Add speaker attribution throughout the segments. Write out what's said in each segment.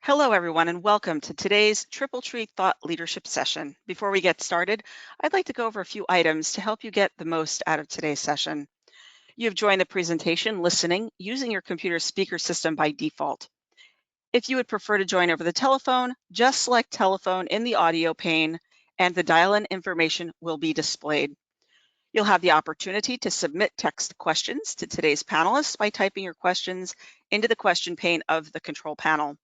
Speaker 1: Hello, everyone, and welcome to today's TripleTree Thought Leadership Session. Before we get started, I'd like to go over a few items to help you get the most out of today's session. You've joined the presentation listening using your computer speaker system by default. If you would prefer to join over the telephone, just select telephone in the audio pane and the dial-in information will be displayed. You'll have the opportunity to submit text questions to today's panelists by typing your questions into the question pane of the control panel.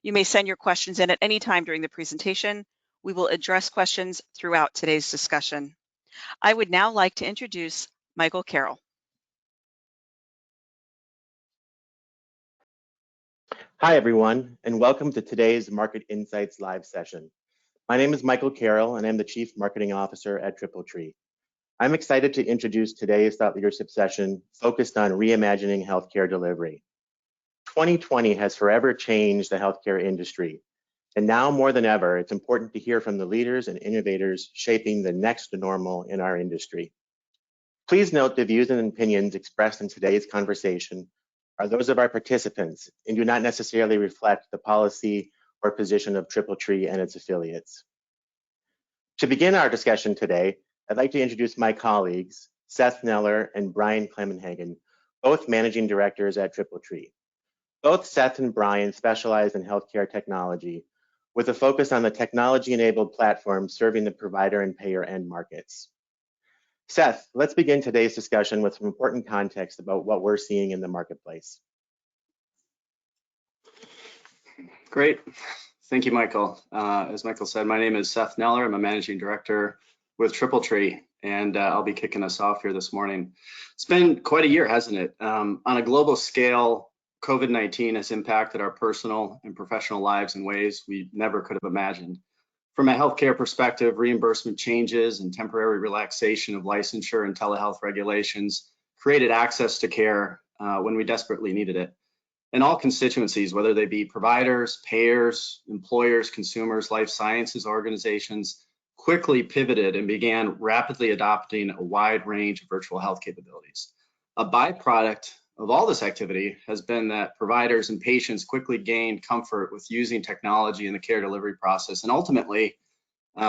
Speaker 1: You may send your questions in at any time during the presentation. We will address questions throughout today's discussion. I would now like to introduce Michael Carroll.
Speaker 2: Hi, everyone, and welcome to today's Market Insights live session. My name is Michael Carroll, and I'm the Chief Marketing Officer at TripleTree. I'm excited to introduce today's thought leadership session focused on reimagining healthcare delivery. 2020 has forever changed the healthcare industry, and now more than ever, it's important to hear from the leaders and innovators shaping the next normal in our industry. Please note the views and opinions expressed in today's conversation are those of our participants and do not necessarily reflect the policy or position of TripleTree and its affiliates. To begin our discussion today, I'd like to introduce my colleagues, Seth Neller and Brian Clemenhagen, both managing directors at TripleTree. Both Seth and Brian specialize in healthcare technology with a focus on the technology-enabled platform serving the provider and payer end markets. Seth, let's begin today's discussion with some important context about what we're seeing in the marketplace.
Speaker 3: Great. Thank you, Michael. As Michael said, my name is Seth Neller. I'm a managing director with TripleTree, and I'll be kicking us off here this morning. It's been quite a year, hasn't it? On a global scale, COVID-19 has impacted our personal and professional lives in ways we never could have imagined. From a healthcare perspective, reimbursement changes and temporary relaxation of licensure and telehealth regulations created access to care when we desperately needed it. And all constituencies, whether they be providers, payers, employers, consumers, life sciences organizations, quickly pivoted and began rapidly adopting a wide range of virtual health capabilities. A byproduct of all this activity has been that providers and patients quickly gained comfort with using technology in the care delivery process and ultimately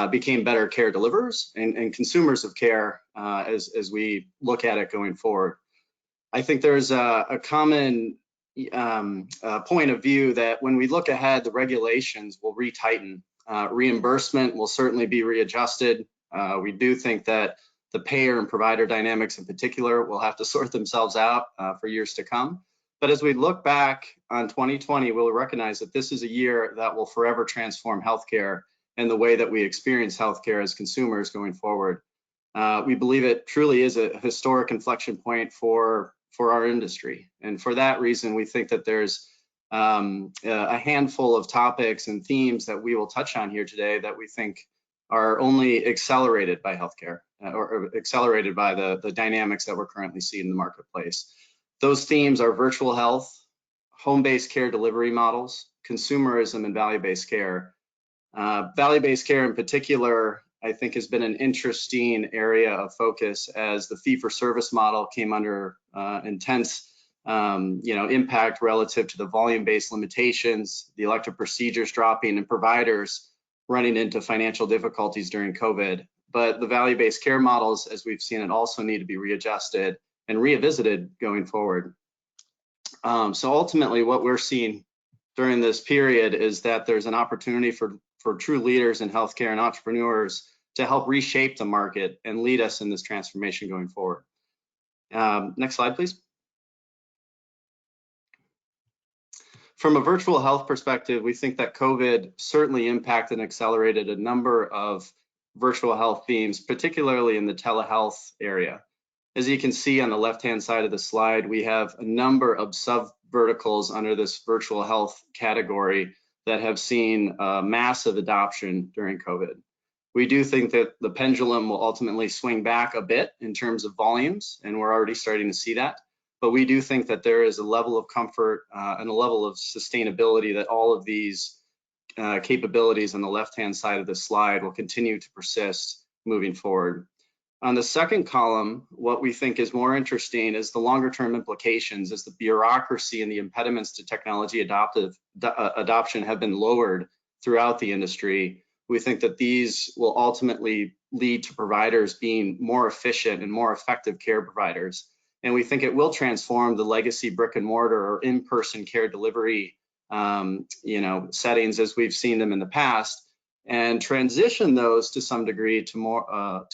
Speaker 3: became better care deliverers and consumers of care as we look at it going forward. I think there's a common point of view that when we look ahead, the regulations will retighten. Reimbursement will certainly be readjusted. We do think that the payer and provider dynamics in particular will have to sort themselves out for years to come. But as we look back on 2020, we'll recognize that this is a year that will forever transform healthcare and the way that we experience healthcare as consumers going forward. We believe it truly is a historic inflection point for our industry. And for that reason, we think that there's a handful of topics and themes that we will touch on here today that we think are only accelerated by healthcare or accelerated by the dynamics that we're currently seeing in the marketplace. Those themes are virtual health, home-based care delivery models, consumerism, and value-based care. Value-based care in particular, I think, has been an interesting area of focus as the fee-for-service model came under intense impact relative to the volume-based limitations, the elective procedures dropping, and providers running into financial difficulties during COVID. But the value-based care models, as we've seen it, also need to be readjusted and revisited going forward. So ultimately, what we're seeing during this period is that there's an opportunity for true leaders in healthcare and entrepreneurs to help reshape the market and lead us in this transformation going forward. Next slide, please. From a virtual health perspective, we think that COVID certainly impacted and accelerated a number of virtual health themes, particularly in the telehealth area. As you can see on the left-hand side of the slide, we have a number of sub-verticals under this virtual health category that have seen massive adoption during COVID. We do think that the pendulum will ultimately swing back a bit in terms of volumes, and we're already starting to see that. But we do think that there is a level of comfort and a level of sustainability that all of these capabilities on the left-hand side of the slide will continue to persist moving forward. On the second column, what we think is more interesting is the longer term implications as the bureaucracy and the impediments to technology adoption have been lowered throughout the industry. We think that these will ultimately lead to providers being more efficient and more effective care providers. And we think it will transform the legacy brick and mortar or in-person care delivery settings as we've seen them in the past, and transition those to some degree to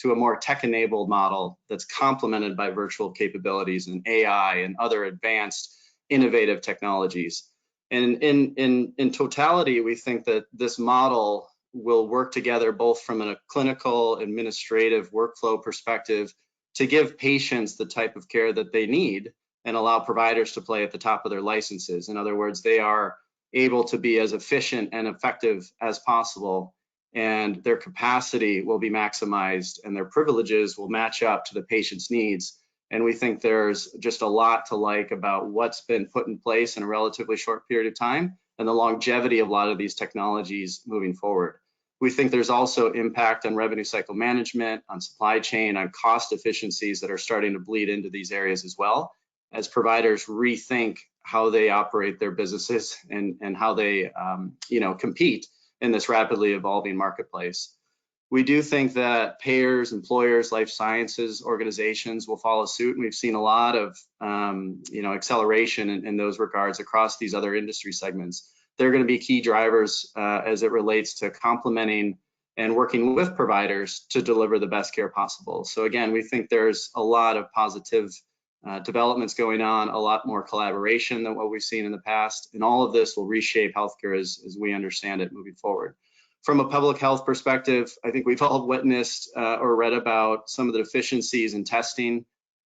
Speaker 3: a more tech-enabled model that's complemented by virtual capabilities and AI and other advanced innovative technologies. And in totality, we think that this model will work together both from a clinical, administrative, workflow perspective to give patients the type of care that they need and allow providers to play at the top of their licenses. In other words, they are able to be as efficient and effective as possible, and their capacity will be maximized and their privileges will match up to the patient's needs. And we think there's just a lot to like about what's been put in place in a relatively short period of time and the longevity of a lot of these technologies moving forward. We think there's also impact on revenue cycle management, on supply chain, on cost efficiencies that are starting to bleed into these areas as well, as providers rethink how they operate their businesses and how they compete in this rapidly evolving marketplace. We do think that payers, employers, life sciences organizations will follow suit, and we've seen a lot of acceleration in those regards across these other industry segments. They're going to be key drivers as it relates to complementing and working with providers to deliver the best care possible. So again, we think there's a lot of positive developments going on, a lot more collaboration than what we've seen in the past, and all of this will reshape healthcare as we understand it moving forward. From a public health perspective, I think we've all witnessed or read about some of the deficiencies in testing,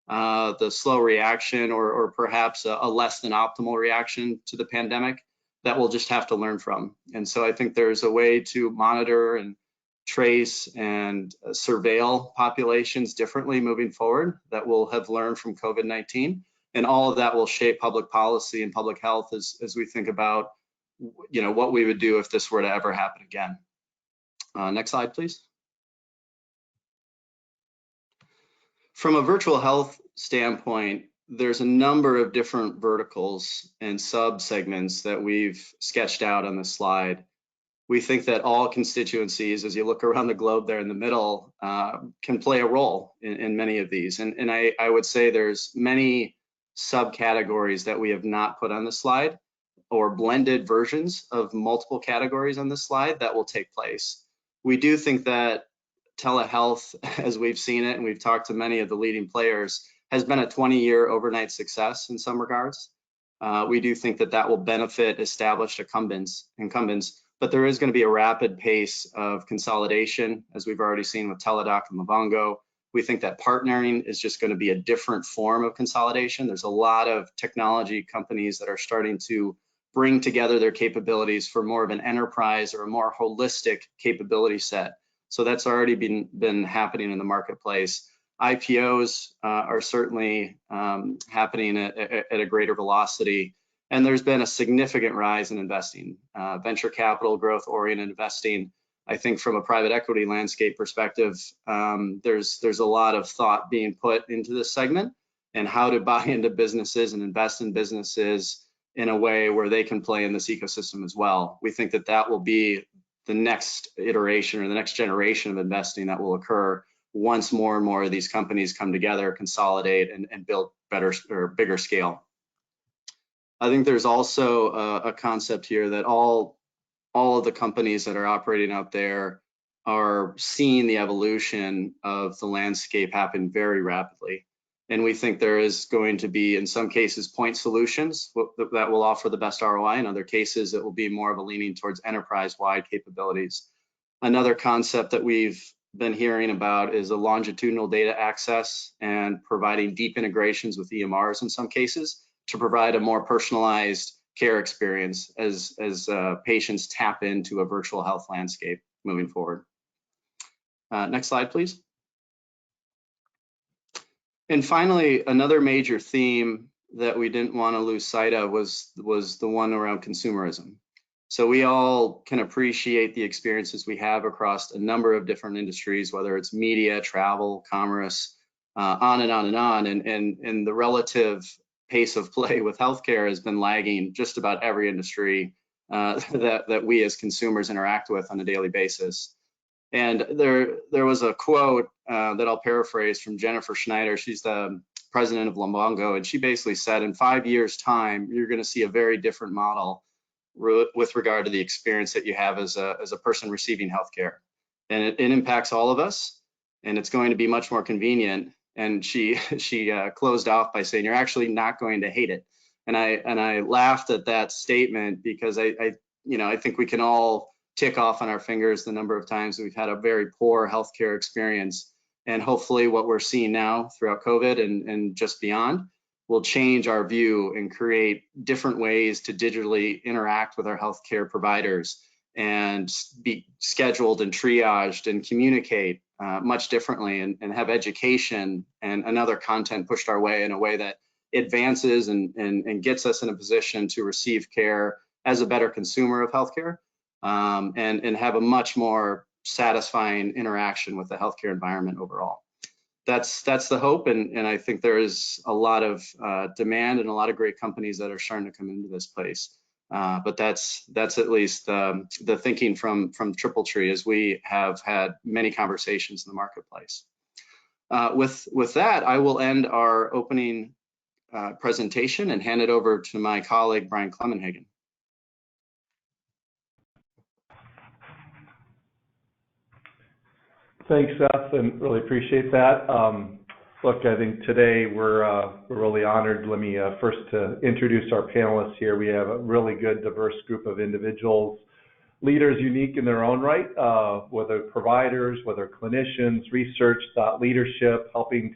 Speaker 3: the slow reaction or perhaps a less than optimal reaction to the pandemic that we'll just have to learn from. And so I think there's a way to monitor and trace and surveil populations differently moving forward that we'll have learned from COVID-19. And all of that will shape public policy and public health as we think about what we would do if this were to ever happen again. Next slide, please. From a virtual health standpoint, there's a number of different verticals and sub-segments that we've sketched out on this slide. We think that all constituencies, as you look around the globe there in the middle, can play a role in many of these. And I would say there's many subcategories that we have not put on the slide, or blended versions of multiple categories on this slide that will take place. We do think that telehealth, as we've seen it, and we've talked to many of the leading players, has been a 20-year overnight success in some regards. We do think that that will benefit established incumbents, but there is going to be a rapid pace of consolidation, as we've already seen with Teladoc and Livongo. We think that partnering is just going to be a different form of consolidation. There's a lot of technology companies that are starting to bring together their capabilities for more of an enterprise or a more holistic capability set. So that's already been happening in the marketplace. IPOs are certainly happening at a greater velocity. And there's been a significant rise in investing, venture capital, growth-oriented investing. I think from a private equity landscape perspective, there's a lot of thought being put into this segment and how to buy into businesses and invest in businesses in a way where they can play in this ecosystem as well. We think that that will be the next iteration or the next generation of investing that will occur once more and more of these companies come together, consolidate, and build better or bigger scale. I think there's also a concept here that all of the companies that are operating out there are seeing the evolution of the landscape happen very rapidly. And we think there is going to be, in some cases, point solutions that will offer the best ROI. In other cases, it will be more of a leaning towards enterprise-wide capabilities. Another concept that we've been hearing about is a longitudinal data access and providing deep integrations with EMRs in some cases to provide a more personalized care experience as patients tap into a virtual health landscape moving forward. Next slide, please. And finally, another major theme that we didn't want to lose sight of was the one around consumerism. So we all can appreciate the experiences we have across a number of different industries, whether it's media, travel, commerce, on and on and on. And the relative pace of play with healthcare has been lagging just about every industry that we as consumers interact with on a daily basis. And there was a quote that I'll paraphrase from Jennifer Schneider. She's the president of Lumbongo, and she basically said, in 5 years' time, you're going to see a very different model with regard to the experience that you have as a person receiving healthcare. And it impacts all of us, and it's going to be much more convenient. And she closed off by saying, you're actually not going to hate it. And I laughed at that statement because I think we can all tick off on our fingers the number of times we've had a very poor healthcare experience. And hopefully what we're seeing now throughout COVID and just beyond will change our view and create different ways to digitally interact with our healthcare providers and be scheduled and triaged and communicate much differently, and have education and other content pushed our way in a way that advances and gets us in a position to receive care as a better consumer of healthcare, and have a much more satisfying interaction with the healthcare environment overall. That's the hope, and I think there is a lot of demand and a lot of great companies that are starting to come into this place. But that's at least the thinking from TripleTree, as we have had many conversations in the marketplace. With that, I will end our opening presentation and hand it over to my colleague, Brian Clemenhagen.
Speaker 4: Thanks, Seth, and really appreciate that. Look, I think today we're really honored. Let me first introduce our panelists here. We have a really good, diverse group of individuals, leaders unique in their own right, whether providers, whether clinicians, research, thought leadership, helping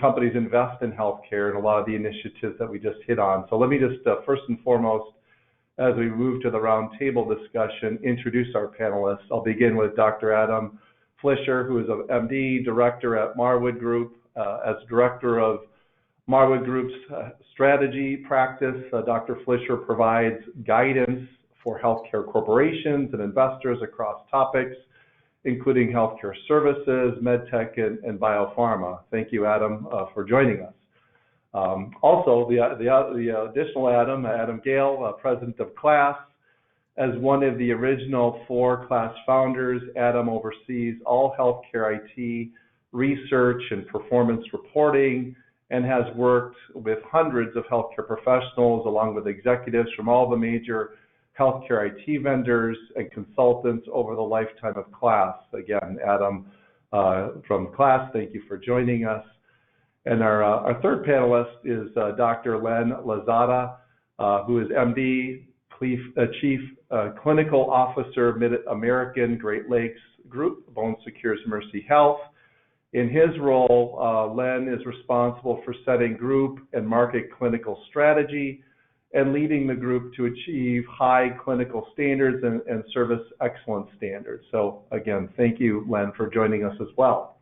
Speaker 4: companies invest in healthcare and a lot of the initiatives that we just hit on. So let me just first and foremost, as we move to the roundtable discussion, introduce our panelists. I'll begin with Dr. Adam Flischer, who is an MD, director at Marwood Group. As director of Marwood Group's strategy practice, Dr. Flischer provides guidance for healthcare corporations and investors across topics, including healthcare services, medtech, and biopharma. Thank you, Adam, for joining us. Also, the additional Adam Gale, president of CLASS. As one of the original 4 CLASS founders, Adam oversees all healthcare IT research and performance reporting, and has worked with hundreds of healthcare professionals along with executives from all the major healthcare IT vendors and consultants over the lifetime of CLASS. Again, Adam from CLASS, thank you for joining us. And our third panelist is Dr. Len Lozada, who is MD, Chief Clinical Officer, Mid-American Great Lakes Group, Bone Secures Mercy Health. In his role, Len is responsible for setting group and market clinical strategy and leading the group to achieve high clinical standards and service excellence standards. So again, thank you, Len, for joining us as well.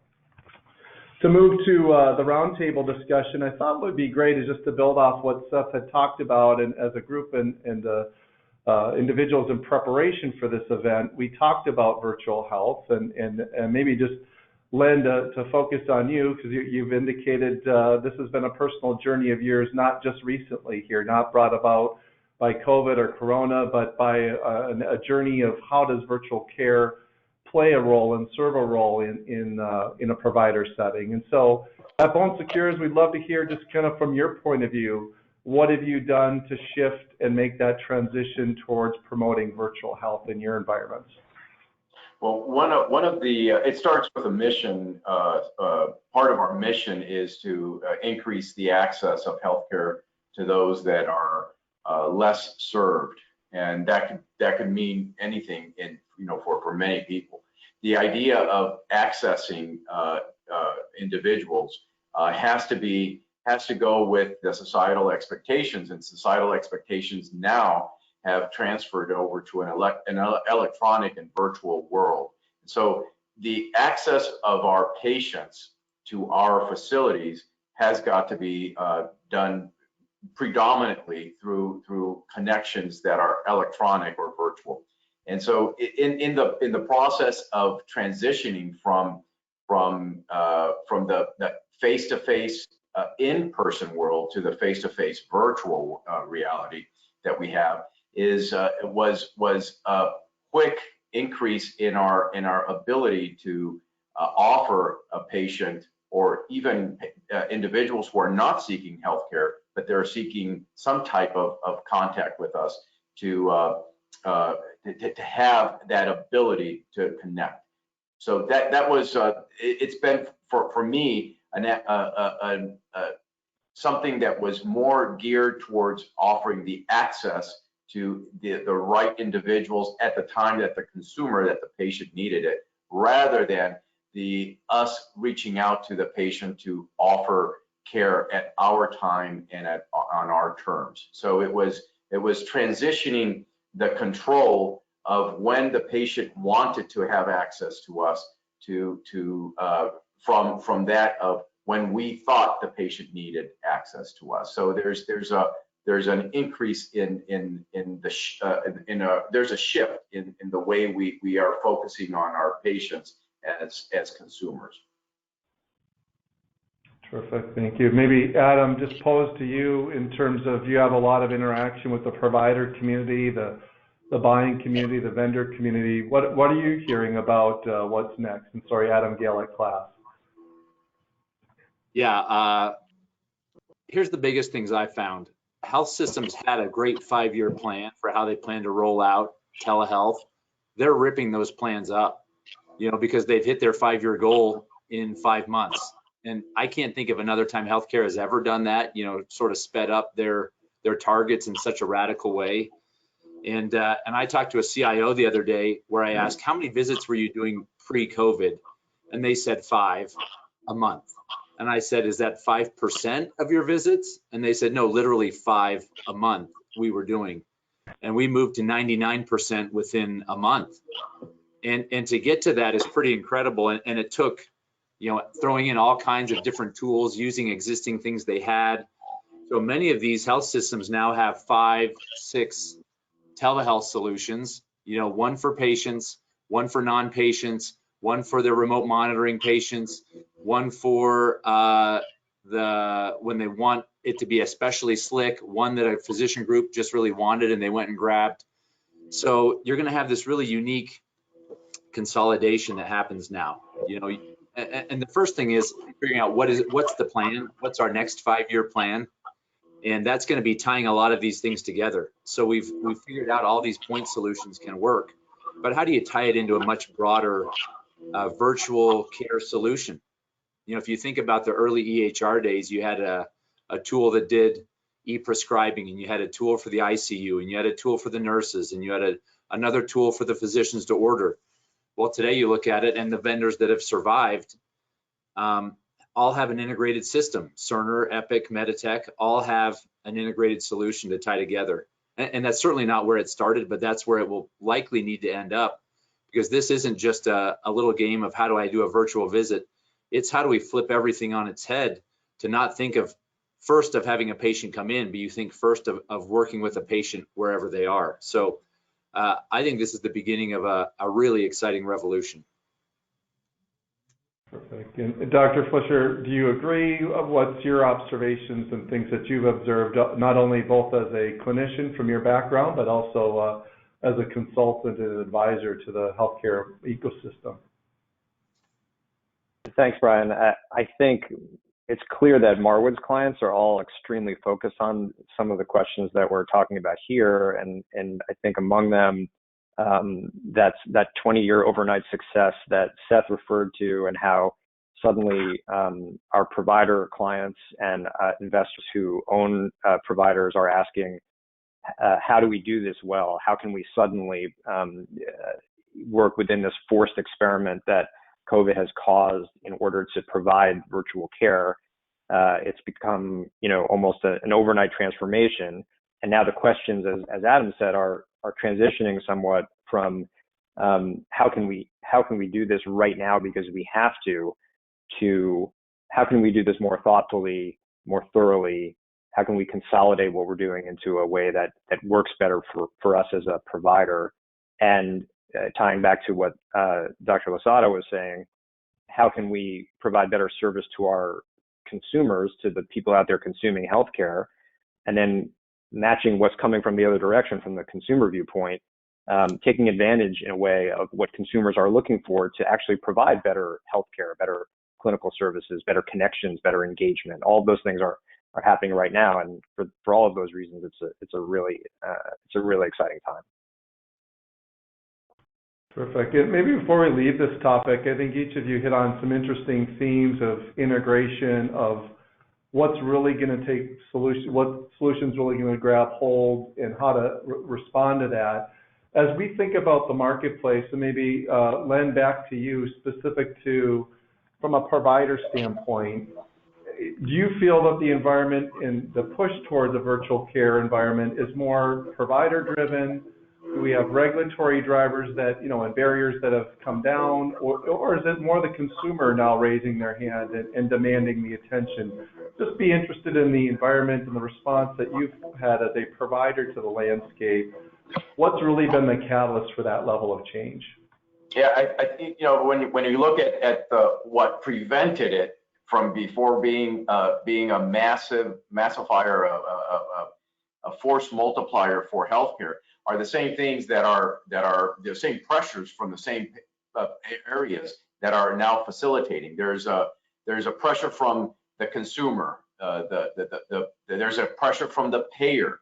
Speaker 4: To move to the roundtable discussion, I thought would be great is just to build off what Seth had talked about, and as a group and individuals in preparation for this event, we talked about virtual health, and maybe just Len, to focus on you, because you've indicated this has been a personal journey of yours, not just recently here, not brought about by COVID or Corona, but by a journey of how does virtual care play a role and serve a role in a provider setting. And so at Bone Secures, we'd love to hear just kind of from your point of view, what have you done to shift and make that transition towards promoting virtual health in your environments?
Speaker 5: Well, one of the it starts with a mission. Part of our mission is to increase the access of healthcare to those that are less served, and that could mean anything for many people. The idea of accessing individuals has to go with the societal expectations, and societal expectations now have transferred over to an electronic and virtual world. So the access of our patients to our facilities has got to be done predominantly through connections that are electronic or virtual. And so in the process of transitioning from the face-to-face in-person world to the face-to-face virtual reality that we have was a quick increase in our ability to offer a patient or even individuals who are not seeking healthcare, but they're seeking some type of contact with us to have that ability to connect. So that was it's been for me something that was more geared towards offering the access to the right individuals at the time that the patient needed it, rather than us reaching out to the patient to offer care at our time and on our terms. So it was transitioning the control of when the patient wanted to have access to us from that of when we thought the patient needed access to us. So there's an increase there's a shift in the way we are focusing on our patients as consumers.
Speaker 4: Terrific, thank you. Maybe Adam, just pose to you in terms of, you have a lot of interaction with the provider community, the buying community, the vendor community. What are you hearing about what's next? And sorry, Adam Gale at class.
Speaker 6: Yeah, here's the biggest things I found. Health systems had a great 5-year plan for how they plan to roll out telehealth. They're ripping those plans up, because they've hit their 5-year goal in 5 months. And I can't think of another time healthcare has ever done that, sort of sped up their targets in such a radical way. And I talked to a CIO the other day where I asked, how many visits were you doing pre-COVID? And they said 5 a month. And I said, is that 5% of your visits? And they said, no, literally 5 a month we were doing. And we moved to 99% within a month. And to get to that is pretty incredible. And it took, throwing in all kinds of different tools, using existing things they had. So many of these health systems now have 5, 6 telehealth solutions, one for patients, one for non-patients, one for the remote monitoring patients, one for when they want it to be especially slick, one that a physician group just really wanted and they went and grabbed. So you're going to have this really unique consolidation that happens now, and the first thing is figuring out what's the plan, what's our next 5-year plan. And that's going to be tying a lot of these things together. So we've figured out all these point solutions can work, but how do you tie it into a much broader virtual care solution? If you think about the early EHR days, you had a tool that did e-prescribing, and you had a tool for the ICU, and you had a tool for the nurses, and you had another tool for the physicians to order. Well, today you look at it, and the vendors that have survived all have an integrated system. Cerner, Epic, Meditech all have an integrated solution to tie together. And that's certainly not where it started, but that's where it will likely need to end up, because this isn't just a little game of how do I do a virtual visit. It's how do we flip everything on its head to not think of first of having a patient come in, but you think first of working with a patient wherever they are. So I think this is the beginning of a really exciting revolution.
Speaker 4: Perfect. And Dr. Flischer, do you agree? What's your observations and things that you've observed, not only both as a clinician from your background, but also as a consultant and advisor to the healthcare ecosystem?
Speaker 7: Thanks, Brian. I think it's clear that Marwood's clients are all extremely focused on some of the questions that we're talking about here. And I think among them, that's that 20-year overnight success that Seth referred to, and how suddenly our provider clients and investors who own providers are asking, how do we do this well? How can we suddenly work within this forced experiment that COVID has caused in order to provide virtual care? It's become, almost an overnight transformation. And now the questions, as Adam said, are transitioning somewhat from how can we do this right now because we have to how can we do this more thoughtfully, more thoroughly, how can we consolidate what we're doing into a way that works better for us as a provider? And tying back to what Dr. Losada was saying, how can we provide better service to our consumers, to the people out there consuming healthcare, and then matching what's coming from the other direction, from the consumer viewpoint, taking advantage in a way of what consumers are looking for to actually provide better healthcare, better clinical services, better connections, better engagement. All of those things are happening right now, and for all of those reasons, it's a really exciting time.
Speaker 4: Perfect. And maybe before we leave this topic, I think each of you hit on some interesting themes of integration, of what's really going to take what solutions really going to grab hold, and how to respond to that. As we think about the marketplace, and maybe Len, back to you, specific to from a provider standpoint, do you feel that the environment and the push towards a virtual care environment is more provider driven? Do we have regulatory drivers that, and barriers that have come down, or is it more the consumer now raising their hand and demanding the attention? Just be interested in the environment and the response that you've had as a provider to the landscape. What's really been the catalyst for that level of change?
Speaker 5: Yeah, I think, when you look at what prevented it from before being a massifier, a force multiplier for healthcare, are the same things that are the same pressures from the same areas that are now facilitating. There's a pressure from the consumer, there's a pressure from the payer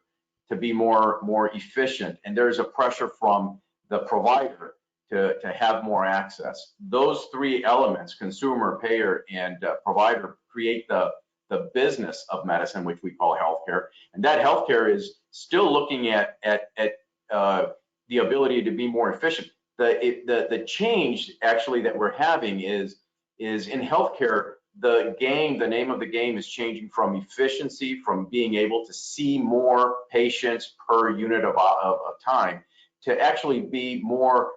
Speaker 5: to be more efficient, and there's a pressure from the provider to have more access. Those three elements, consumer, payer, and provider, create the business of medicine, which we call healthcare. And that healthcare is still looking at the ability to be more efficient. The change actually that we're having is in healthcare, the name of the game is changing from efficiency, from being able to see more patients per unit of time, to actually be more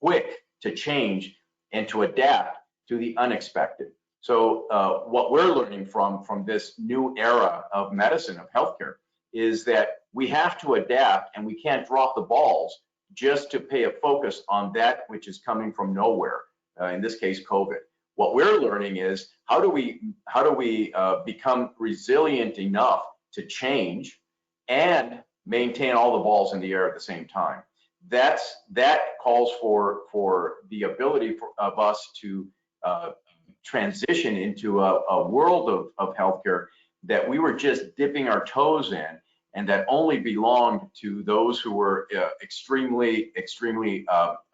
Speaker 5: quick to change and to adapt to the unexpected. So what we're learning from this new era of medicine, of healthcare, is that we have to adapt, and we can't drop the balls just to pay a focus on that which is coming from nowhere, in this case, COVID. What we're learning is how do we become resilient enough to change and maintain all the balls in the air at the same time. That calls for the ability of us to transition into a world of healthcare that we were just dipping our toes in, and that only belonged to those who were extremely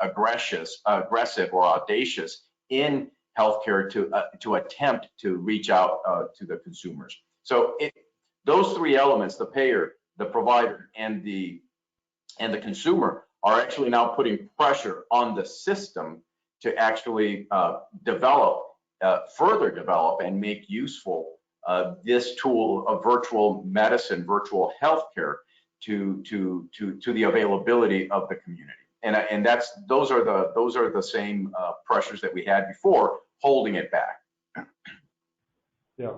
Speaker 5: aggressive or audacious in healthcare to attempt to reach out to the consumers. So those three elements, the payer, the provider, and the consumer, are actually now putting pressure on the system to actually further develop and make useful this tool of virtual medicine, virtual healthcare, to the availability of the community. And those are the same pressures that we had before, holding it back.
Speaker 4: Yeah.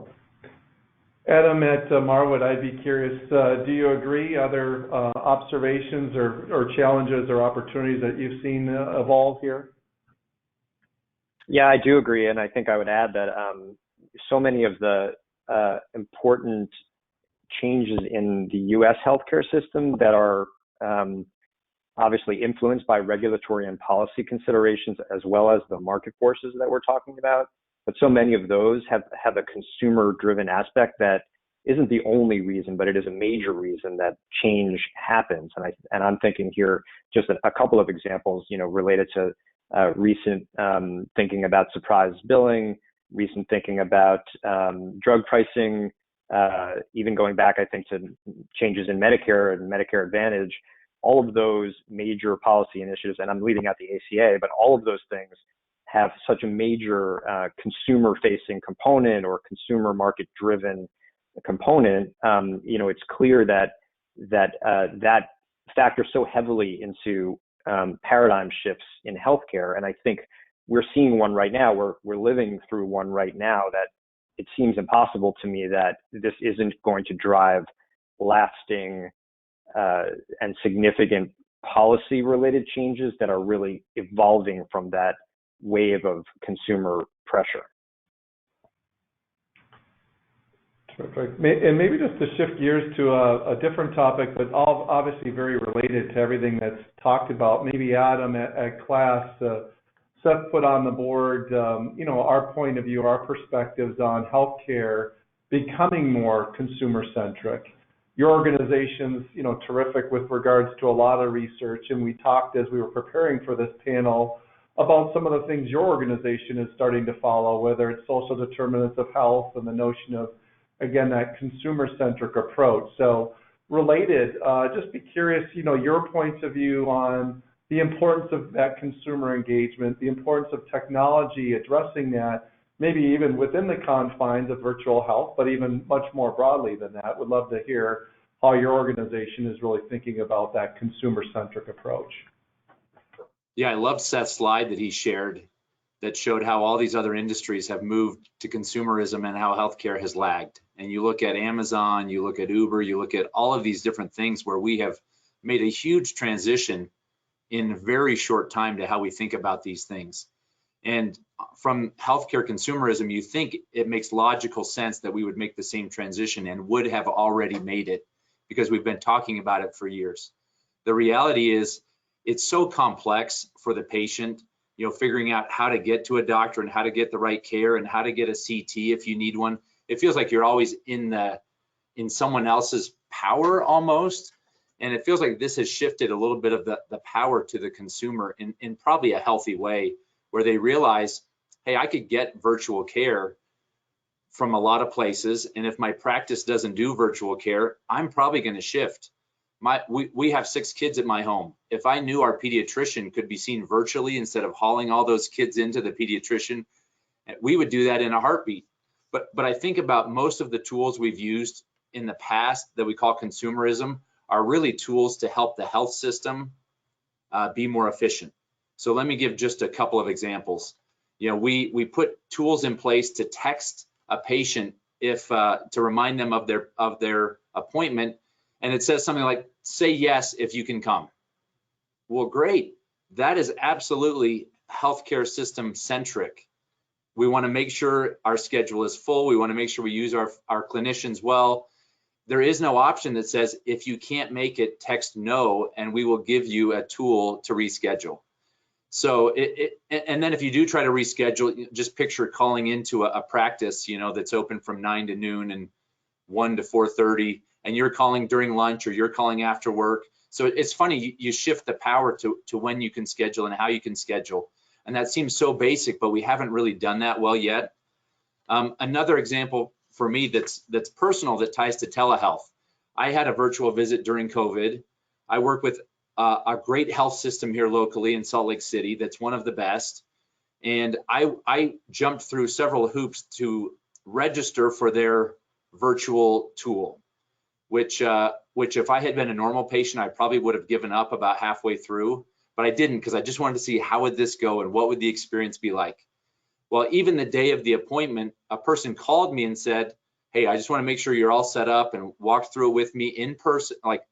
Speaker 4: Adam, at Marwood, I'd be curious, do you agree? Other observations or challenges or opportunities that you've seen evolve here?
Speaker 7: Yeah, I do agree, and I think I would add that so many of the important changes in the U.S. healthcare system that are obviously influenced by regulatory and policy considerations, as well as the market forces that we're talking about. But so many of those have a consumer-driven aspect that isn't the only reason, but it is a major reason that change happens. And I'm thinking here just a couple of examples, related to recent thinking about surprise billing, recent thinking about drug pricing, even going back, I think, to changes in Medicare and Medicare Advantage. All of those major policy initiatives, and I'm leaving out the ACA, but all of those things have such a major consumer-facing component or consumer market-driven component. It's clear that factors so heavily into paradigm shifts in healthcare, and I think we're seeing one right now. We're living through one right now that it seems impossible to me that this isn't going to drive lasting and significant policy-related changes that are really evolving from that wave of consumer pressure.
Speaker 4: Perfect. And maybe just to shift gears to a different topic, but all obviously very related to everything that's talked about. Maybe Adam at class, Seth put on the board, our point of view, our perspectives on healthcare becoming more consumer-centric. Your organization's, terrific with regards to a lot of research, and we talked as we were preparing for this panel about some of the things your organization is starting to follow, whether it's social determinants of health and the notion of, again, that consumer-centric approach. So related, just be curious, your points of view on the importance of that consumer engagement, the importance of technology addressing that, maybe even within the confines of virtual health, but even much more broadly than that. Would love to hear how your organization is really thinking about that consumer-centric approach.
Speaker 6: Yeah, I loved Seth's slide that he shared that showed how all these other industries have moved to consumerism and how healthcare has lagged. And you look at Amazon, you look at Uber, you look at all of these different things where we have made a huge transition in a very short time to how we think about these things. And from healthcare consumerism, you think it makes logical sense that we would make the same transition and would have already made it because we've been talking about it for years. The reality is it's so complex for the patient, figuring out how to get to a doctor and how to get the right care and how to get a CT if you need one. It feels like you're always in someone else's power almost. And it feels like this has shifted a little bit of the power to the consumer in probably a healthy way, where they realize, hey, I could get virtual care from a lot of places. And if my practice doesn't do virtual care, I'm probably going to shift. We have 6 kids at my home. If I knew our pediatrician could be seen virtually instead of hauling all those kids into the pediatrician, we would do that in a heartbeat. But I think about most of the tools we've used in the past that we call consumerism are really tools to help the health system be more efficient. So let me give just a couple of examples. We put tools in place to text a patient to remind them of their appointment, and it says something like, say yes if you can come. Well, great. That is absolutely healthcare system centric. We want to make sure our schedule is full. We want to make sure we use our clinicians well. There is no option that says, if you can't make it, text no, and we will give you a tool to reschedule. So, and then if you do try to reschedule, just picture calling into a practice, that's open from 9 to noon and 1 to 4:30, and you're calling during lunch or you're calling after work. So it's funny, you shift the power to when you can schedule and how you can schedule. And that seems so basic, but we haven't really done that well yet. Another example for me that's personal that ties to telehealth. I had a virtual visit during COVID. I work with a great health system here locally in Salt Lake City that's one of the best. And I jumped through several hoops to register for their virtual tool, which if I had been a normal patient, I probably would have given up about halfway through, but I didn't because I just wanted to see how would this go and what would the experience be like. Well, even the day of the appointment, a person called me and said, hey, I just want to make sure you're all set up, and walked through it with me in person, like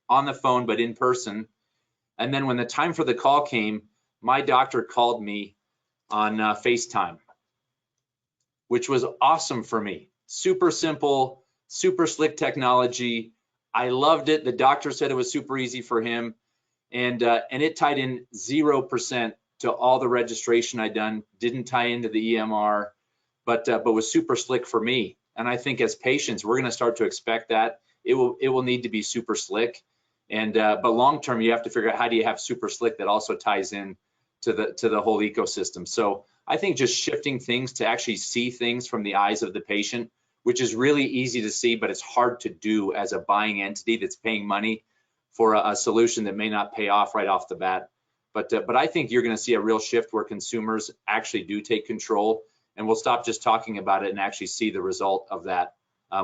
Speaker 6: on the phone, but in person. And then when the time for the call came, my doctor called me on FaceTime, which was awesome for me. Super simple, super slick technology. I loved it. The doctor said it was super easy for him. And it tied in 0% to all the registration I'd done, didn't tie into the EMR, but was super slick for me. And I think as patients, we're going to start to expect that. It will need to be super slick. And but long term, you have to figure out how do you have super slick that also ties in to the whole ecosystem. So I think just shifting things to actually see things from the eyes of the patient, which is really easy to see, but it's hard to do as a buying entity that's paying money for a solution that may not pay off right off the bat. But I think you're going to see a real shift where consumers actually do take control, and we'll stop just talking about it and actually see the result of that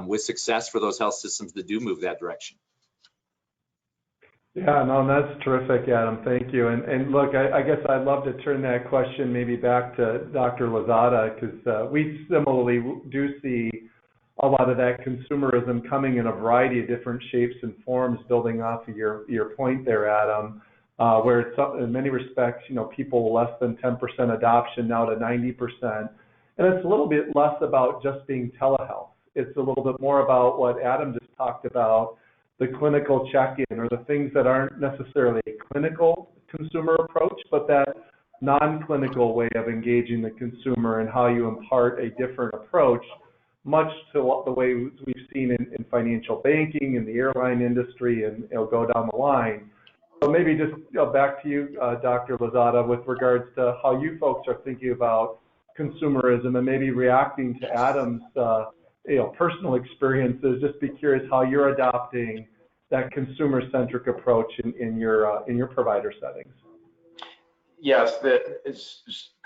Speaker 6: with success for those health systems that do move that direction.
Speaker 4: Yeah, no, that's terrific, Adam. Thank you. And look, I guess I'd love to turn that question maybe back to Dr. Lozada, because we similarly do see a lot of that consumerism coming in a variety of different shapes and forms, building off of your point there, Adam, where it's in many respects, people less than 10% adoption now to 90%. And it's a little bit less about just being telehealth. It's a little bit more about what Adam just talked about, the clinical check-in, or the things that aren't necessarily a clinical consumer approach, but that non-clinical way of engaging the consumer and how you impart a different approach, much to the way we've seen in financial banking, in the airline industry, and it'll go down the line. So maybe just back to you, Dr. Lozada, with regards to how you folks are thinking about consumerism and maybe reacting to Adam's personal experiences. Just be curious how you're adopting that consumer-centric approach in your provider settings.
Speaker 5: Yes,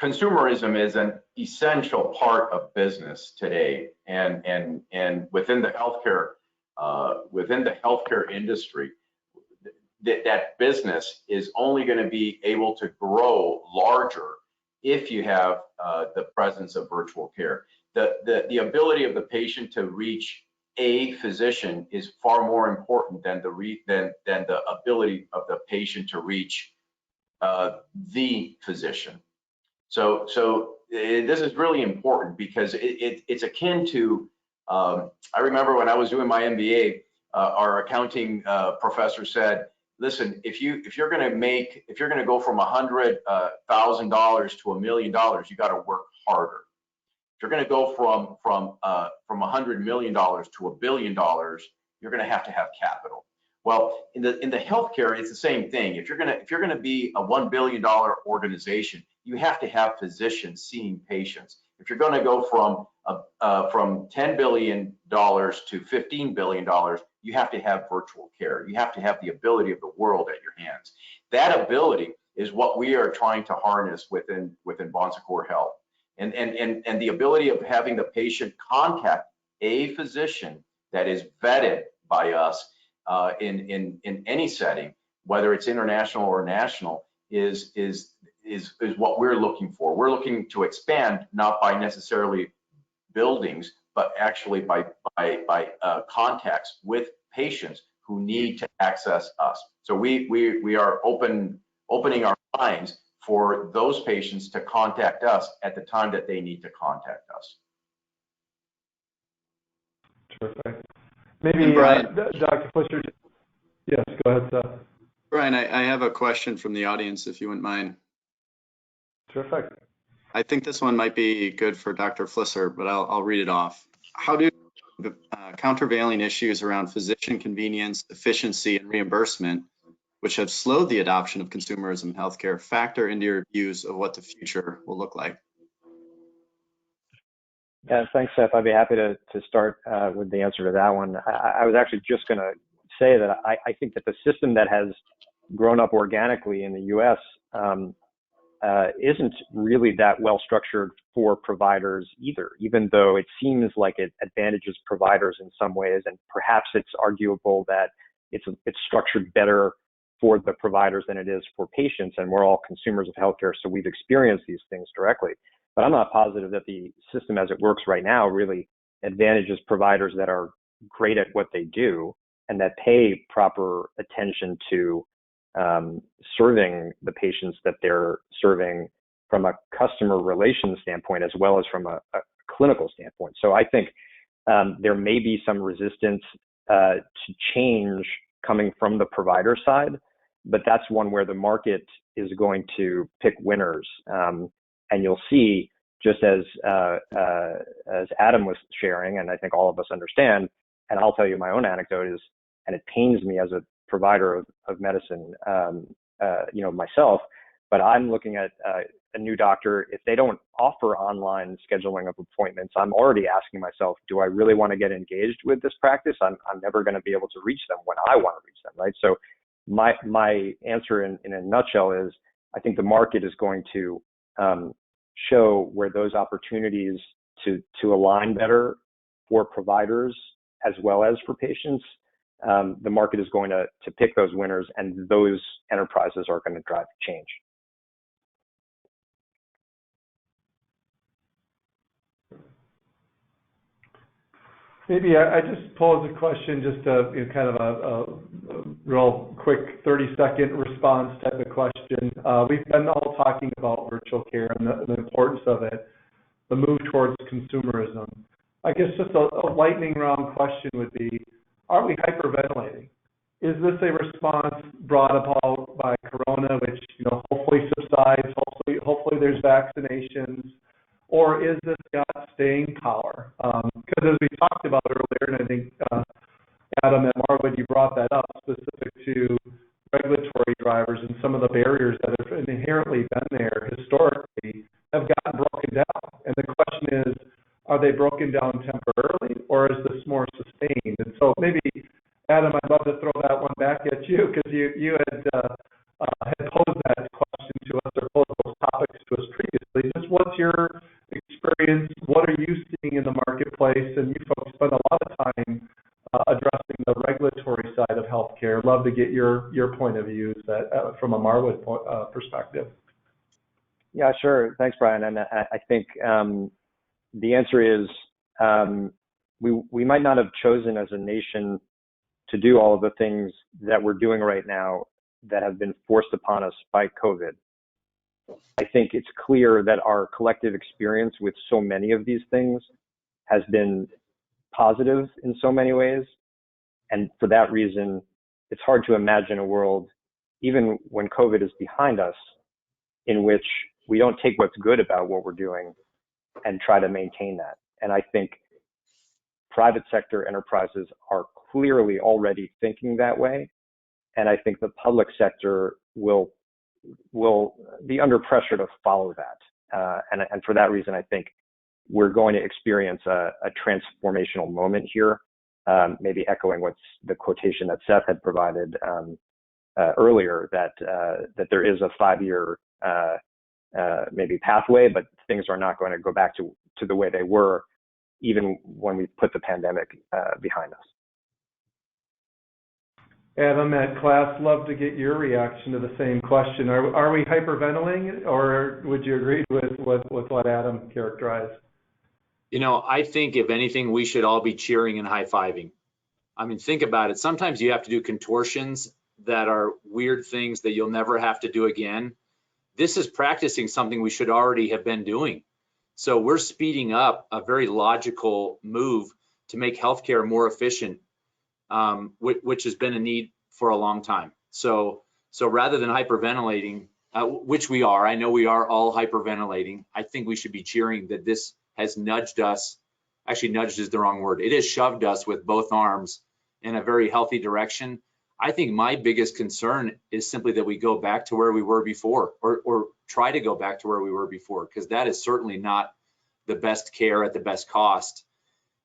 Speaker 5: consumerism is an essential part of business today, and within the healthcare industry, that business is only going to be able to grow larger if you have the presence of virtual care. The ability of the patient to reach a physician is far more important than the ability of the patient to reach the physician. So this is really important, because it's akin to, I remember when I was doing my MBA, our accounting professor said, listen, if you're going to go from $100,000 to $1 million, you got to work harder. If you're going to go from $100 million to $1 billion, you're going to have capital. Well, in the healthcare, it's the same thing. If you're going to be a $1 billion organization, you have to have physicians seeing patients. If you're going to go from $10 billion to $15 billion, you have to have virtual care. You have to have the ability of the world at your hands. That ability is what we are trying to harness within Bon Secours Health, and the ability of having the patient contact a physician that is vetted by us in any setting, whether it's international or national, is what we're looking for. We're looking to expand, not by necessarily buildings, but actually by contacts with patients who need to access us. So we are opening our lines for those patients to contact us at the time that they need to contact us.
Speaker 4: Terrific. Maybe Dr. Fisher. Yes, go ahead, Seth.
Speaker 3: Brian, I have a question from the audience, if you wouldn't mind.
Speaker 4: Terrific.
Speaker 3: I think this one might be good for Dr. Flisser, but I'll read it off. How do countervailing issues around physician convenience, efficiency, and reimbursement, which have slowed the adoption of consumerism in healthcare, factor into your views of what the future will look like?
Speaker 7: Yeah, thanks, Seth. I'd be happy to start with the answer to that one. I was actually just going to say that I think that the system that has grown up organically in the U.S. Isn't really that well structured for providers either, even though it seems like it advantages providers in some ways, and perhaps it's arguable that it's structured better for the providers than it is for patients, and we're all consumers of healthcare, so we've experienced these things directly. But I'm not positive that the system as it works right now really advantages providers that are great at what they do and that pay proper attention to serving the patients that they're serving from a customer relations standpoint as well as from a clinical standpoint. So I think there may be some resistance to change coming from the provider side, but that's one where the market is going to pick winners. And you'll see, just as Adam was sharing, and I think all of us understand, and I'll tell you my own anecdote is, and it pains me as a provider of medicine, myself, but I'm looking at a new doctor. If they don't offer online scheduling of appointments, I'm already asking myself, do I really want to get engaged with this practice? I'm never going to be able to reach them when I want to reach them, right? So my answer in a nutshell is, I think the market is going to show where those opportunities to align better for providers as well as for patients the market is going to pick those winners, and those enterprises are going to drive change.
Speaker 4: Maybe I just pose a question, just kind of a real quick 30-second response type of question. We've been all talking about virtual care and the importance of it, the move towards consumerism. I guess just a lightning round question would be, are we hyperventilating? Is this a response brought about by Corona, which hopefully subsides, hopefully there's vaccinations, or is this got staying power? Because as we talked about earlier, and I think Adam and Marwood, you brought that up, specific to regulatory drivers and some of the barriers that have inherently been there historically have gotten broken down. And the question is, are they broken down temporarily, or is this more sustained? And so maybe, Adam, I'd love to throw that one back at you, because you had posed that question to us, or posed those topics to us previously. Just what's your experience? What are you seeing in the marketplace? And you folks spend a lot of time addressing the regulatory side of healthcare. Love to get your point of views from a Marwood perspective.
Speaker 7: Yeah, sure. Thanks, Brian. And I think the answer is we might not have chosen as a nation to do all of the things that we're doing right now that have been forced upon us by COVID. I think it's clear that our collective experience with so many of these things has been positive in so many ways. And for that reason, it's hard to imagine a world, even when COVID is behind us, in which we don't take what's good about what we're doing and try to maintain that. And I think private sector enterprises are clearly already thinking that way. And I think the public sector will be under pressure to follow that. And for that reason, I think we're going to experience a transformational moment here, maybe echoing what's the quotation that Seth had provided earlier, that there is a 5-year maybe pathway, but things are not going to go back to the way they were, even when we put the pandemic behind us.
Speaker 4: Adam, at class, love to get your reaction to the same question. Are we hyperventilating, or would you agree with what Adam characterized?
Speaker 6: I think if anything, we should all be cheering and high-fiving. I mean, think about it. Sometimes you have to do contortions that are weird things that you'll never have to do again. This is practicing something we should already have been doing. So we're speeding up a very logical move to make healthcare more efficient, which has been a need for a long time. So rather than hyperventilating, which we are, I know we are all hyperventilating, I think we should be cheering that this has nudged us. Actually, nudged is the wrong word. It has shoved us with both arms in a very healthy direction. I think my biggest concern is simply that we go back to where we were before, or try to go back to where we were before, because that is certainly not the best care at the best cost.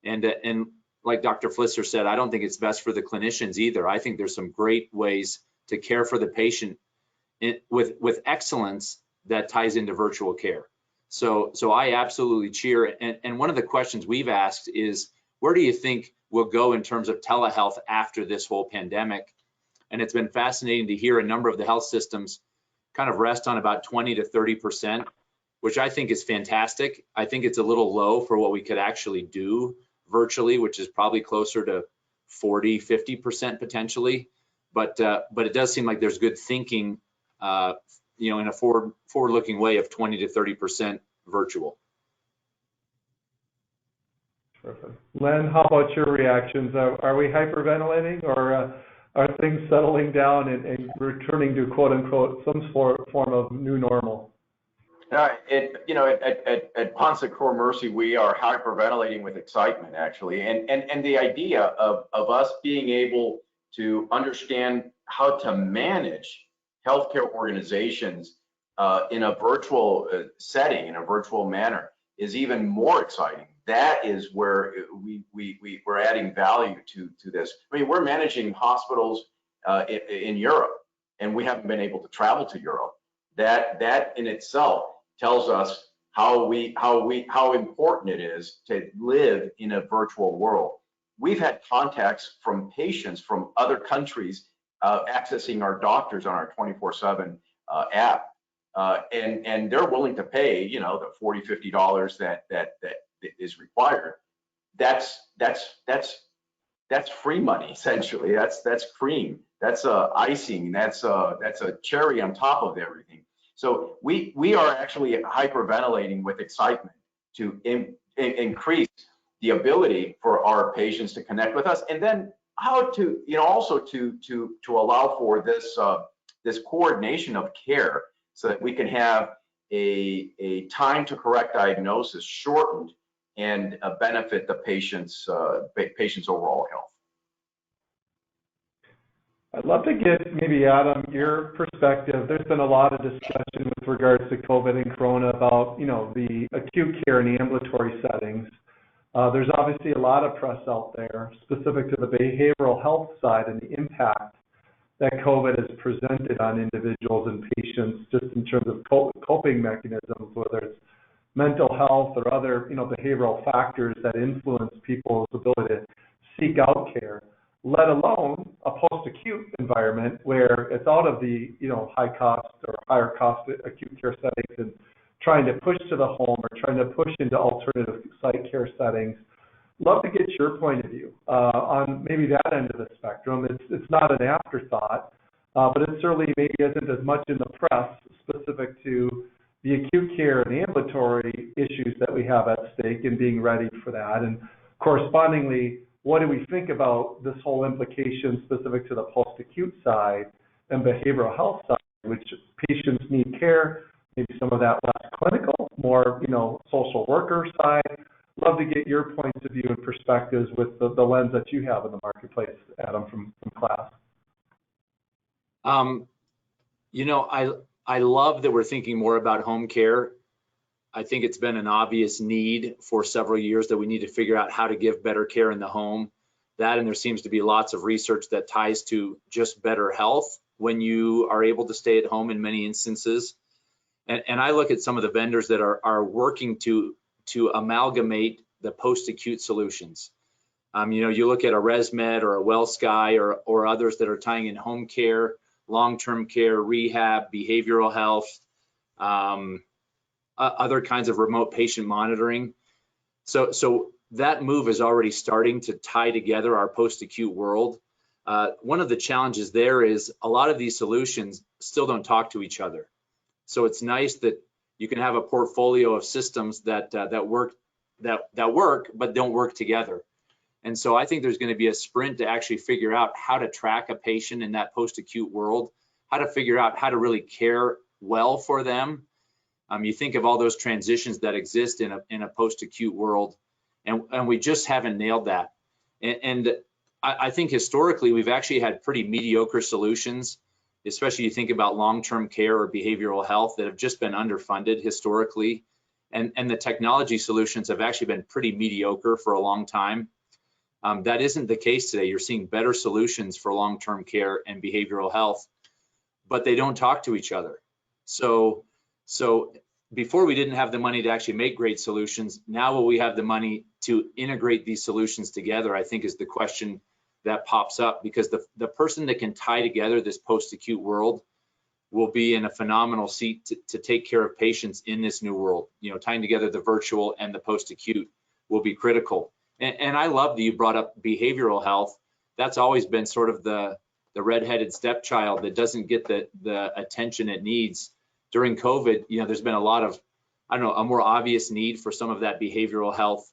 Speaker 6: And like Dr. Flisser said, I don't think it's best for the clinicians either. I think there's some great ways to care for the patient with excellence that ties into virtual care. So I absolutely cheer. And one of the questions we've asked is, where do you think we'll go in terms of telehealth after this whole pandemic? And it's been fascinating to hear a number of the health systems kind of rest on about 20 to 30%, which I think is fantastic. I think it's a little low for what we could actually do virtually, which is probably closer to 40, 50% potentially. But it does seem like there's good thinking, in a forward-looking way of 20 to 30% virtual.
Speaker 4: Perfect. Len, how about your reactions? Are we hyperventilating, or are things settling down and returning to quote unquote some form of new normal?
Speaker 5: At Ponce Core Mercy, we are hyperventilating with excitement, actually, and the idea of us being able to understand how to manage healthcare organizations in a virtual setting, in a virtual manner, is even more exciting. That is where we're adding value to this. I mean, we're managing hospitals in Europe, and we haven't been able to travel to Europe. That in itself tells us how important it is to live in a virtual world. we've had contacts from patients from other countries accessing our doctors on our 24/7 app, and they're willing to pay, you know, the $40, $50 that is required. That's free money essentially. That's cream. That's icing. That's a cherry on top of everything. So we are actually hyperventilating with excitement to increase the ability for our patients to connect with us, and then how to, you know, also to allow for this this coordination of care, so that we can have a time to correct diagnosis shortened and benefit the patient's overall health.
Speaker 4: I'd love to get maybe, Adam, your perspective. There's been a lot of discussion with regards to COVID and Corona about, you know, the acute care and the ambulatory settings. There's obviously a lot of press out there specific to the behavioral health side and the impact that COVID has presented on individuals and patients, just in terms of coping mechanisms, whether it's mental health or other, you know, behavioral factors that influence people's ability to seek out care, let alone a post-acute environment where it's out of the, you know, high cost or higher cost acute care settings and trying to push to the home or trying to push into alternative site care settings. Love to get your point of view on maybe that end of the spectrum. It's not an afterthought, but it certainly maybe isn't as much in the press specific to the acute care and ambulatory issues that we have at stake and being ready for that. And correspondingly, what do we think about this whole implication specific to the post-acute side and behavioral health side, which patients need care, maybe some of that less clinical, more, you know, social worker side. Love to get your points of view and perspectives with the lens that you have in the marketplace, Adam, from class.
Speaker 6: You know, I love that we're thinking more about home care. I think it's been an obvious need for several years that we need to figure out how to give better care in the home. That, and there seems to be lots of research that ties to just better health when you are able to stay at home in many instances. And I look at some of the vendors that are working to amalgamate the post-acute solutions. You know, you look at a ResMed or a WellSky or others that are tying in home care, long-term care, rehab, behavioral health, other kinds of remote patient monitoring. So that move is already starting to tie together our post-acute world. One of the challenges there is a lot of these solutions still don't talk to each other. So it's nice that you can have a portfolio of systems that work but don't work together. And so I think there's going to be a sprint to actually figure out how to track a patient in that post-acute world, how to figure out how to really care well for them. You think of all those transitions that exist in a post-acute world, and we just haven't nailed that. And I think historically we've actually had pretty mediocre solutions, especially you think about long-term care or behavioral health that have just been underfunded historically. And the technology solutions have actually been pretty mediocre for a long time. That isn't the case today. You're seeing better solutions for long-term care and behavioral health, but they don't talk to each other. So before we didn't have the money to actually make great solutions. Now will we have the money to integrate these solutions together, I think is the question that pops up, because the person that can tie together this post-acute world will be in a phenomenal seat to take care of patients in this new world. You know, tying together the virtual and the post-acute will be critical. And I love that you brought up behavioral health. That's always been sort of the redheaded stepchild that doesn't get the attention it needs. During COVID, you know, there's been a lot of, I don't know, a more obvious need for some of that behavioral health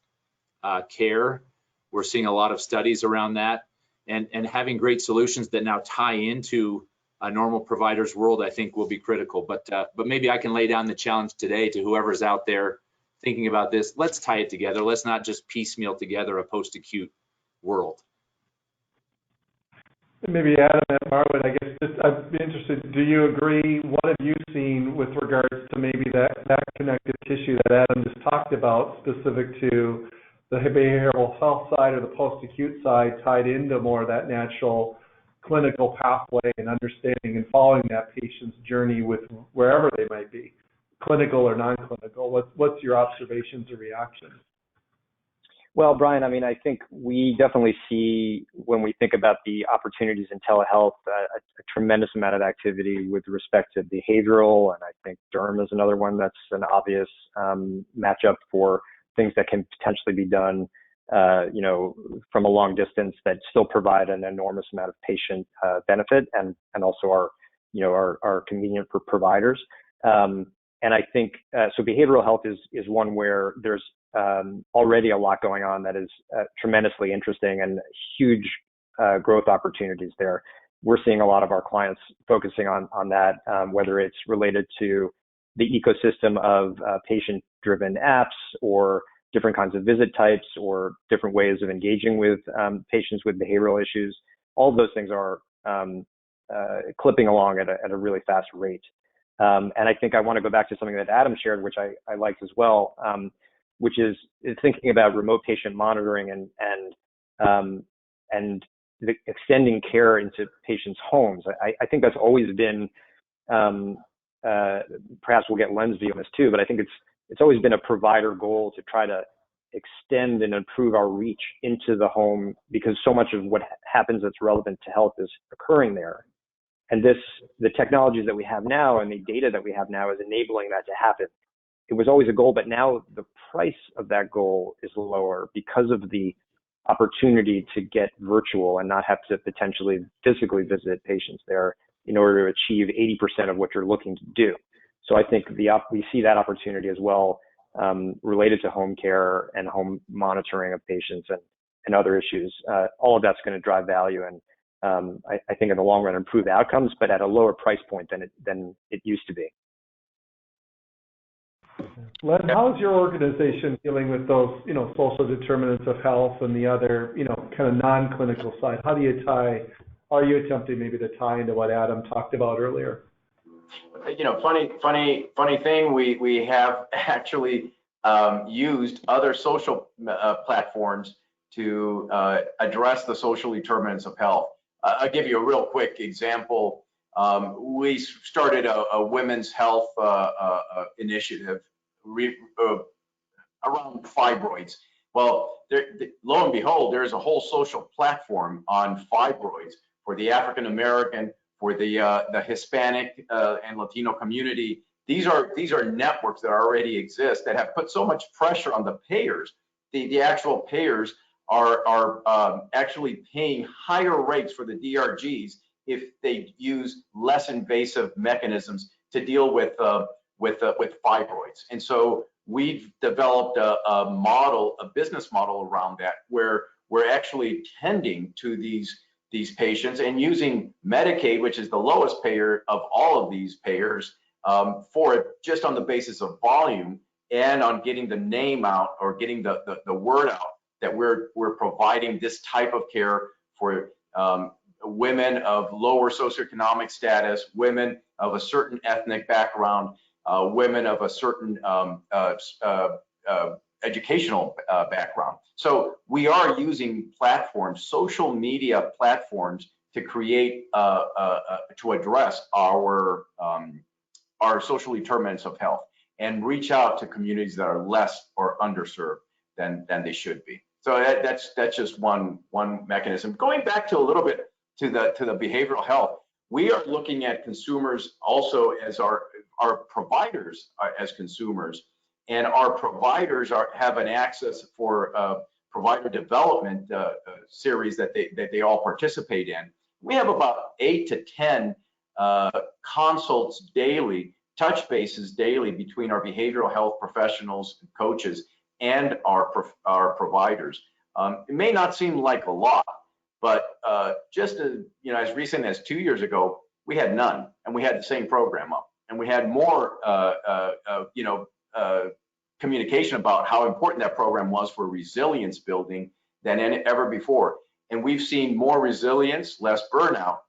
Speaker 6: care. We're seeing a lot of studies around that, and having great solutions that now tie into a normal provider's world, I think will be critical. But maybe I can lay down the challenge today to whoever's out there thinking about this. Let's tie it together. Let's not just piecemeal together a post-acute world.
Speaker 4: Maybe Adam and Marwood, I guess I'd be interested, do you agree? What have you seen with regards to maybe that connective tissue that Adam just talked about, specific to the behavioral health side or the post-acute side, tied into more of that natural clinical pathway and understanding and following that patient's journey with wherever they might be, clinical or non-clinical? What's your observations or reactions?
Speaker 7: Well, Brian, I mean, I think we definitely see when we think about the opportunities in telehealth, a tremendous amount of activity with respect to behavioral, and I think derm is another one that's an obvious matchup for things that can potentially be done, from a long distance that still provide an enormous amount of patient benefit and also are convenient for providers. And I think, so behavioral health is one where there's already a lot going on that is tremendously interesting and huge growth opportunities there. We're seeing a lot of our clients focusing on that, whether it's related to the ecosystem of patient-driven apps or different kinds of visit types or different ways of engaging with patients with behavioral issues. All of those things are clipping along at a really fast rate. And I think I want to go back to something that Adam shared, which I liked as well, which is thinking about remote patient monitoring and extending care into patients' homes. I think that's always been, perhaps we'll get Len's view on this too, but I think it's always been a provider goal to try to extend and improve our reach into the home, because so much of what happens that's relevant to health is occurring there. And the technologies that we have now and the data that we have now is enabling that to happen. It was always a goal, but now the price of that goal is lower because of the opportunity to get virtual and not have to potentially physically visit patients there in order to achieve 80% of what you're looking to do. So I think we see that opportunity as well, related to home care and home monitoring of patients and other issues. All of that's going to drive value and I think in the long run improve outcomes, but at a lower price point than it used to be.
Speaker 4: Len, how is your organization dealing with those, social determinants of health and the other, kind of non-clinical side? Are you attempting maybe to tie into what Adam talked about earlier?
Speaker 5: Funny thing, we have actually used other social platforms to address the social determinants of health. I'll give you a real quick example. We started a women's health initiative around fibroids. Well, lo and behold, there's a whole social platform on fibroids for the African American, for the Hispanic and Latino community. These are networks that already exist that have put so much pressure on the payers. The actual payers are actually paying higher rates for the DRGs if they use less invasive mechanisms to deal with fibroids. And so we've developed a business model around that, where we're actually tending to these patients and using Medicaid, which is the lowest payer of all of these payers, for it, just on the basis of volume and on getting the name out or getting the word out that we're providing this type of care for women of lower socioeconomic status, women of a certain ethnic background, women of a certain educational background. So we are using platforms, social media platforms, to create to address our social determinants of health and reach out to communities that are less or underserved than they should be. So that's just one mechanism. Going back to a little bit to the behavioral health, we are looking at consumers also as our providers as consumers, and our providers have an access for provider development series that they all participate in. We have about 8 to 10 consults daily, touch bases daily between our behavioral health professionals and coaches and our providers. It may not seem like a lot, but just as recent as 2 years ago, we had none, and we had the same program up, and we had more communication about how important that program was for resilience building than ever before. And we've seen more resilience, less burnout,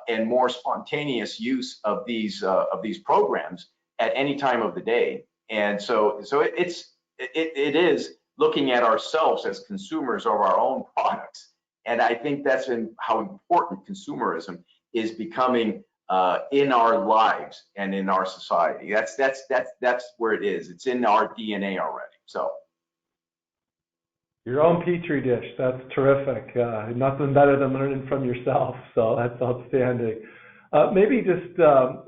Speaker 5: and more spontaneous use of these programs at any time of the day. And so it is looking at ourselves as consumers of our own products. And I think that's how important consumerism is becoming in our lives and in our society. That's where it is. It's in our DNA already. So.
Speaker 4: Your own petri dish. That's terrific. Nothing better than learning from yourself. So that's outstanding. Maybe just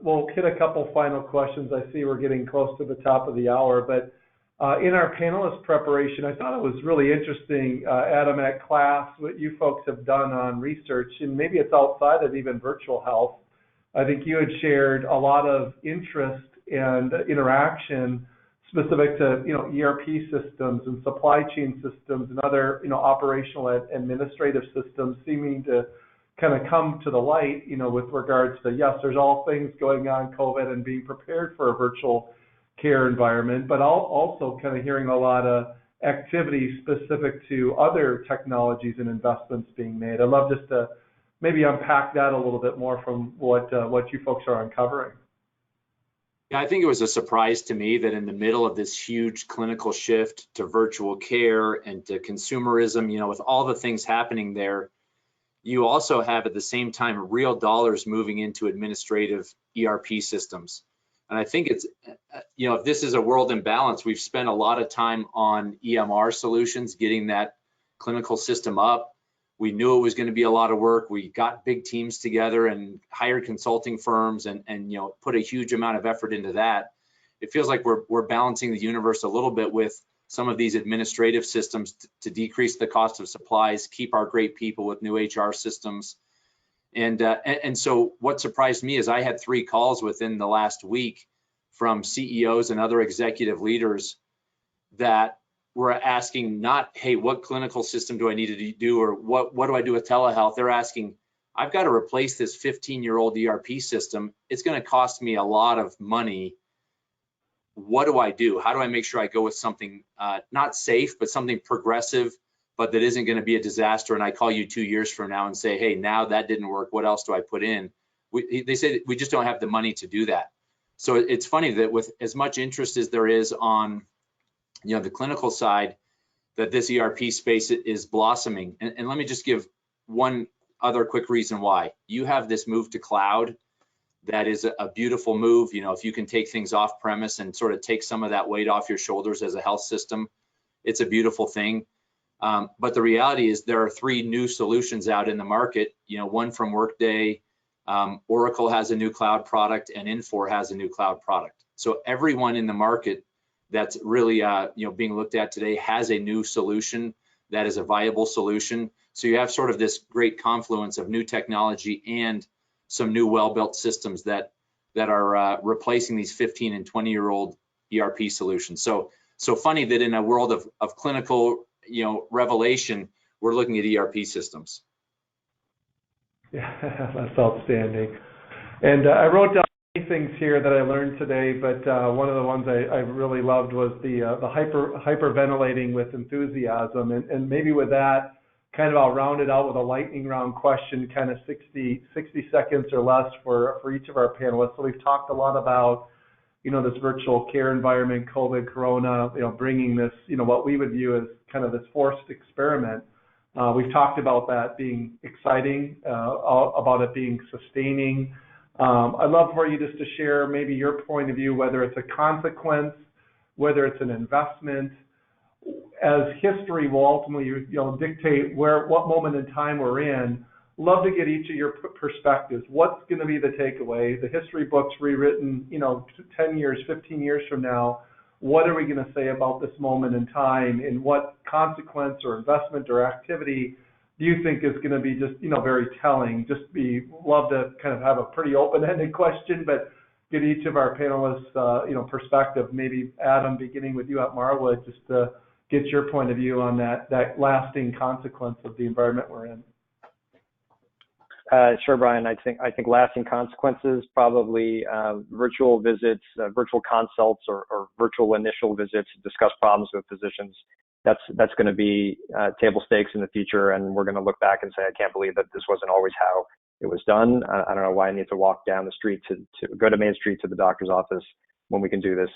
Speaker 4: we'll hit a couple final questions. I see we're getting close to the top of the hour, but in our panelist preparation, I thought it was really interesting, Adam, at class, what you folks have done on research, and maybe it's outside of even virtual health. I think you had shared a lot of interest and interaction specific to, ERP systems and supply chain systems and other, operational and administrative systems seeming to kind of come to the light, with regards to, yes, there's all things going on, COVID, and being prepared for a virtual care environment, but also kind of hearing a lot of activity specific to other technologies and investments being made. I'd love just to maybe unpack that a little bit more from what you folks are uncovering.
Speaker 6: Yeah, I think it was a surprise to me that in the middle of this huge clinical shift to virtual care and to consumerism, with all the things happening there, you also have at the same time real dollars moving into administrative ERP systems. And I think it's, if this is a world in balance, we've spent a lot of time on EMR solutions, getting that clinical system up. We knew it was going to be a lot of work. We got big teams together and hired consulting firms and put a huge amount of effort into that. It feels like we're balancing the universe a little bit with some of these administrative systems to decrease the cost of supplies, keep our great people with new HR systems. And so what surprised me is I had 3 calls within the last week from CEOs and other executive leaders that were asking not, hey, what clinical system do I need to do, or what do I do with telehealth? They're asking, I've got to replace this 15-year-old ERP system. It's going to cost me a lot of money. What do I do? How do I make sure I go with something not safe, but something progressive, but that isn't going to be a disaster? And I call you 2 years from now and say, hey, now that didn't work. What else do I put in? They said, we just don't have the money to do that. So it's funny that with as much interest as there is on the clinical side, that this ERP space is blossoming. And let me just give one other quick reason why. You have this move to cloud. That is a beautiful move. If you can take things off premise and sort of take some of that weight off your shoulders as a health system, it's a beautiful thing. But the reality is there are 3 new solutions out in the market, one from Workday, Oracle has a new cloud product, and Infor has a new cloud product. So everyone in the market that's really being looked at today has a new solution that is a viable solution. So you have sort of this great confluence of new technology and some new well-built systems that are replacing these 15 and 20-year-old ERP solutions. So funny that in a world of clinical revelation, we're looking at ERP systems.
Speaker 4: Yeah, that's outstanding. And I wrote down things here that I learned today, but one of the ones I really loved was the hyperventilating with enthusiasm, and maybe with that, kind of I'll round it out with a lightning round question, kind of 60 seconds or less for each of our panelists. So we've talked a lot about this virtual care environment, COVID, Corona, bringing this, what we would view as kind of this forced experiment. We've talked about that being exciting, about it being sustaining. I'd love for you just to share maybe your point of view, whether it's a consequence, whether it's an investment, as history will ultimately dictate what moment in time we're in. Love to get each of your perspectives. What's going to be the takeaway? The history book's rewritten, 10 years, 15 years from now. What are we going to say about this moment in time, and what consequence or investment or activity do you think is going to be just, very telling? Love to kind of have a pretty open-ended question, but get each of our panelists, perspective. Maybe Adam, beginning with you at Marwood, just to get your point of view on that lasting consequence of the environment we're in.
Speaker 7: Sure, Brian. I think lasting consequences, probably virtual visits, virtual consults, or virtual initial visits to discuss problems with physicians. That's going to be table stakes in the future, and we're going to look back and say, I can't believe that this wasn't always how it was done. I don't know why I need to walk down the street to go to Main Street to the doctor's office when we can do this,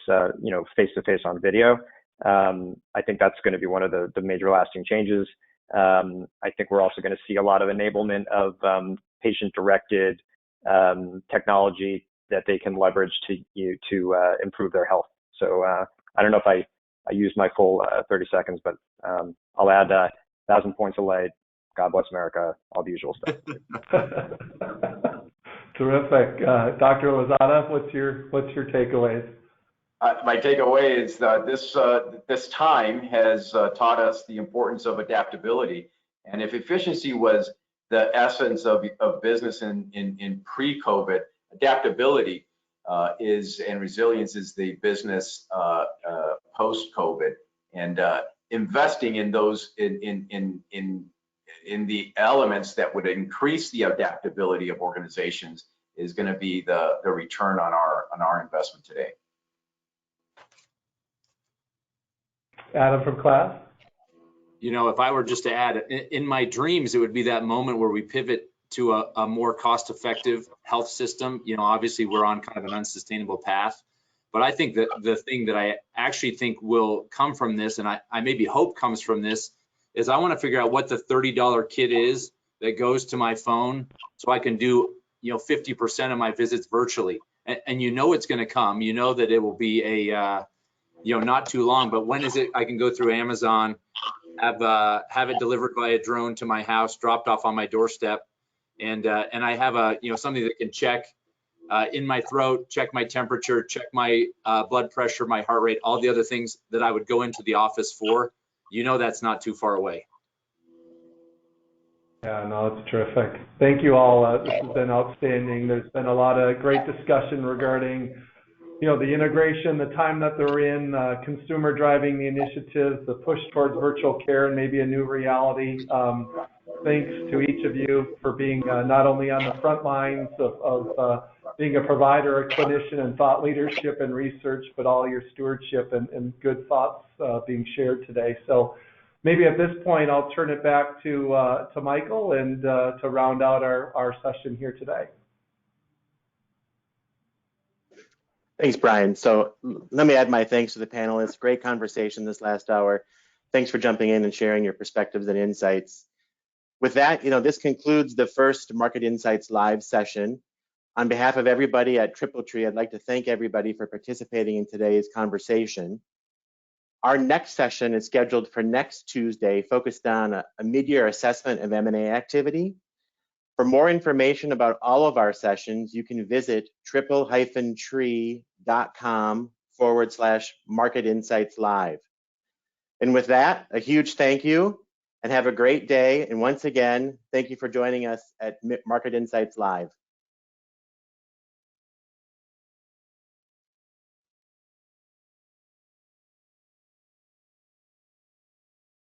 Speaker 7: face-to-face on video. I think that's going to be one of the major lasting changes. I think we're also going to see a lot of enablement of patient-directed technology that they can leverage to improve their health. So I don't know if I I used my full 30 seconds, but I'll add 1,000 points of light. God bless America, all the usual stuff.
Speaker 4: Terrific. Dr. Lozada, what's your takeaways?
Speaker 5: My takeaway is that this time has taught us the importance of adaptability. And if efficiency was the essence of business in pre-COVID, adaptability and resilience is the business post-COVID. And investing in those in the elements that would increase the adaptability of organizations is going to be the return on our investment today.
Speaker 4: Adam from class?
Speaker 6: You know, if I were just to add, in my dreams, it would be that moment where we pivot to a more cost-effective health system. You know, obviously we're on kind of an unsustainable path, but I think that the thing that I actually think will come from this, and I maybe hope comes from this, is I want to figure out what the $30 kit is that goes to my phone so I can do, 50% of my visits virtually. And you know it's going to come. You know that it will be a, not too long, but when is it I can go through Amazon, have it delivered by a drone to my house, dropped off on my doorstep, and I have something that can check in my throat, check my temperature, check my blood pressure, my heart rate, all the other things that I would go into the office for. That's not too far away.
Speaker 4: Yeah, no, it's terrific. Thank you all. This has been outstanding. There's been a lot of great discussion regarding, the integration, the time that they're in, consumer driving the initiatives, the push towards virtual care, and maybe a new reality. Thanks to each of you for being not only on the front lines of being a provider, a clinician, and thought leadership and research, but all your stewardship and good thoughts being shared today. So maybe at this point, I'll turn it back to Michael and to round out our session here today.
Speaker 2: Thanks, Brian. So let me add my thanks to the panelists. Great conversation this last hour. Thanks for jumping in and sharing your perspectives and insights. With that, this concludes the first Market Insights Live session. On behalf of everybody at TripleTree, I'd like to thank everybody for participating in today's conversation. Our next session is scheduled for next Tuesday, focused on a mid-year assessment of M&A activity. For more information about all of our sessions, you can visit triple-tree.com/Market Insights Live. And with that, a huge thank you and have a great day. And once again, thank you for joining us at Market Insights Live.